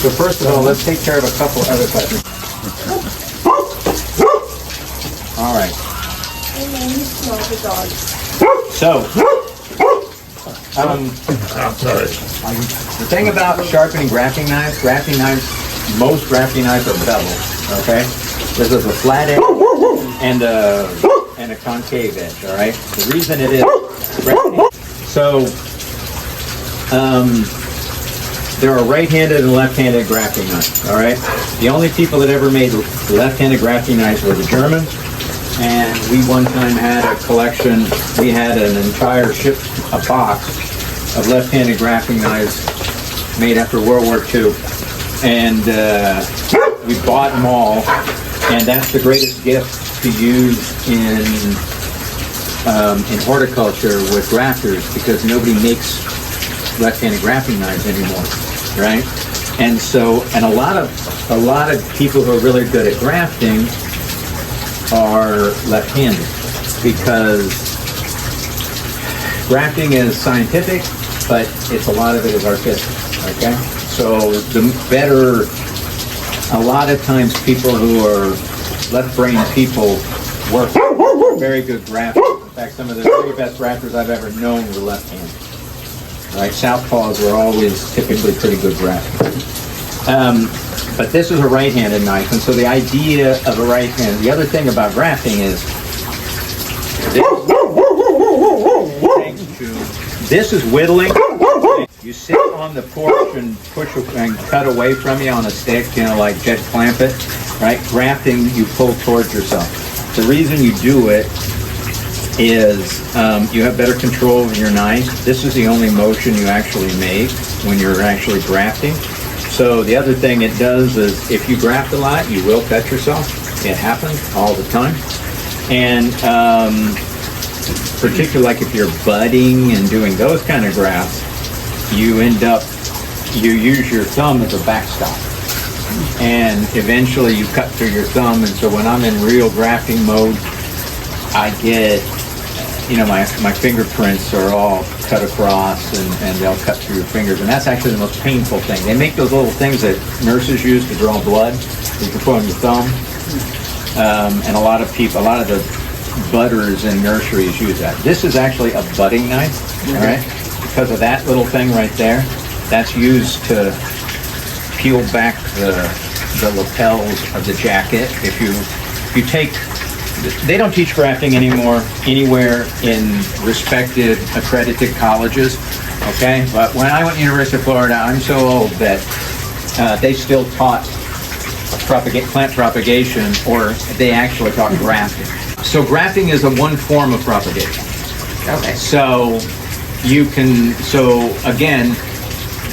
So first of all, let's take care of a couple other questions. All right. And then you smell the dog. So, I'm sorry. the thing about sharpening grafting knives, most grafting knives are beveled, okay? This is a flat edge and a concave edge, all right? The reason it is, so, there are right-handed and left-handed grafting knives, all right? The only people that ever made left-handed grafting knives were the Germans, and we one time had a collection, we had an entire a box of left-handed grafting knives made after World War II, and we bought them all, and that's the greatest gift to use in horticulture with grafters, because nobody makes left-handed grafting knives anymore, right? And so, and a lot of people who are really good at grafting are left-handed, because grafting is scientific, but a lot of it is artistic, okay? So the better, a lot of times people who are left-brained people work very good grafters. In fact, some of the very best grafters I've ever known were left-handed. Right, southpaws were always typically pretty good grafters. But this is a right-handed knife, and so the idea of a right hand, the other thing about grafting is this is whittling. You sit on the porch and push and cut away from you on a stick, you know, like jet clamp it, right? Grafting, you pull towards yourself. The reason you do it is you have better control of your knife. This is the only motion you actually make when you're actually grafting. So the other thing it does is if you graft a lot, you will cut yourself. It happens all the time. And particularly like if you're budding and doing those kind of grafts, you use your thumb as a backstop. And eventually you cut through your thumb. And so when I'm in real grafting mode, I get, you know, my fingerprints are all cut across, and they'll cut through your fingers, and that's actually the most painful thing. They make those little things that nurses use to draw blood. You can put on your thumb, and a lot of the budders in nurseries use that. This is actually a budding knife, all right? Because of that little thing right there, that's used to peel back the lapels of the jacket. If you take, they don't teach grafting anymore anywhere in respected, accredited colleges, okay? But when I went to University of Florida, I'm so old that they still taught plant propagation, or they actually taught grafting. So grafting is one form of propagation. Okay. So you can, so again,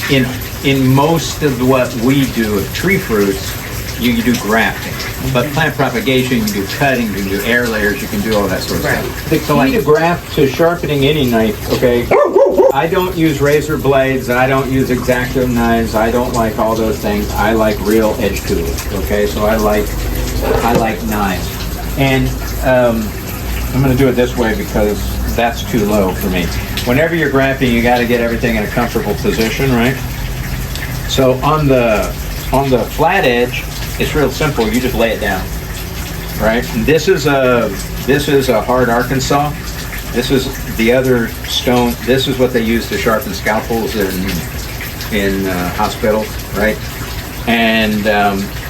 in most of what we do of tree fruits, you do grafting. But plant propagation, you can do cutting, you can do air layers, you can do all that sort of stuff. The key to graft, to sharpening any knife, okay, I don't use razor blades, I don't use X-Acto knives, I don't like all those things. I like real edge tools, okay? So I like knives. And I'm gonna do it this way because that's too low for me. Whenever you're grafting, you gotta get everything in a comfortable position, right? So on the flat edge, it's real simple. You just lay it down, right? And this is a hard Arkansas. This is the other stone. This is what they use to sharpen scalpels in hospitals, right? And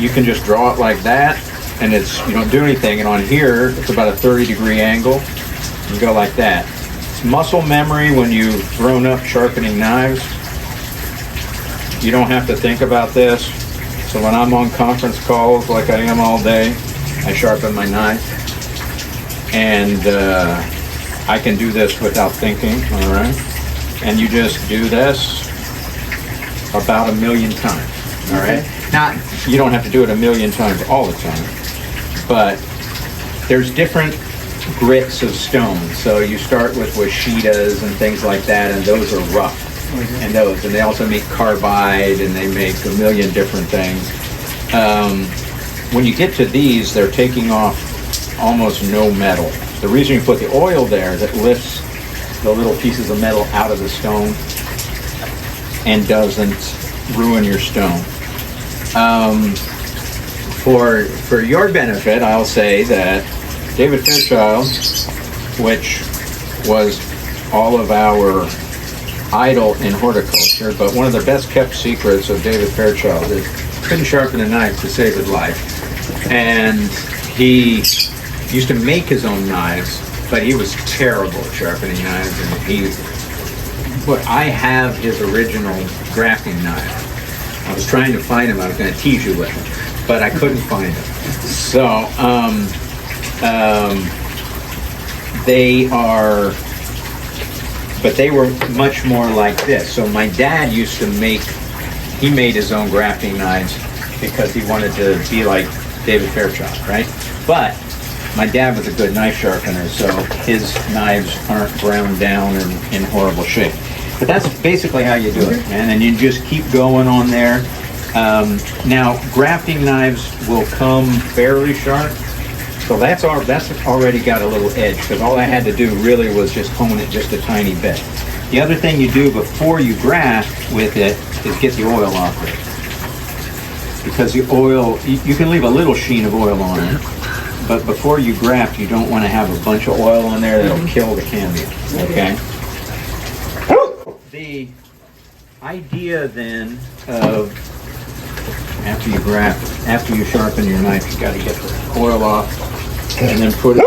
you can just draw it like that, and you don't do anything. And on here, it's about a 30-degree angle. You go like that. It's muscle memory when you've grown up sharpening knives. You don't have to think about this. So when I'm on conference calls like I am all day, I sharpen my knife, and I can do this without thinking, all right? And you just do this about 1 million times, all right? Not, you don't have to do it 1 million times all the time, but there's different grits of stone. So you start with washitas and things like that, and those are rough. And they also make carbide, and they make 1 million different things. When you get to these, they're taking off almost no metal. The reason you put the oil there is it lifts the little pieces of metal out of the stone and doesn't ruin your stone. For your benefit, I'll say that David Fairchild, which was all of our idol in horticulture, but one of the best kept secrets of David Fairchild is he couldn't sharpen a knife to save his life. And he used to make his own knives, but he was terrible at sharpening knives. But I have his original grafting knife. I was trying to find him. I was going to tease you with him, but I couldn't find him. So they were much more like this. So my dad used to he made his own grafting knives because he wanted to be like David Fairchild, right? But my dad was a good knife sharpener, so his knives aren't ground down and in horrible shape. But that's basically how you do it, man. And you just keep going on there. Now, grafting knives will come fairly sharp. So that's already got a little edge, because all I had to do really was just hone it just a tiny bit. The other thing you do before you graft with it is get the oil off it. Because the oil, you can leave a little sheen of oil on it, but before you graft, you don't want to have a bunch of oil on there that'll kill the cambium, okay? The idea then of after you sharpen your knife, you got to get the oil off and then put it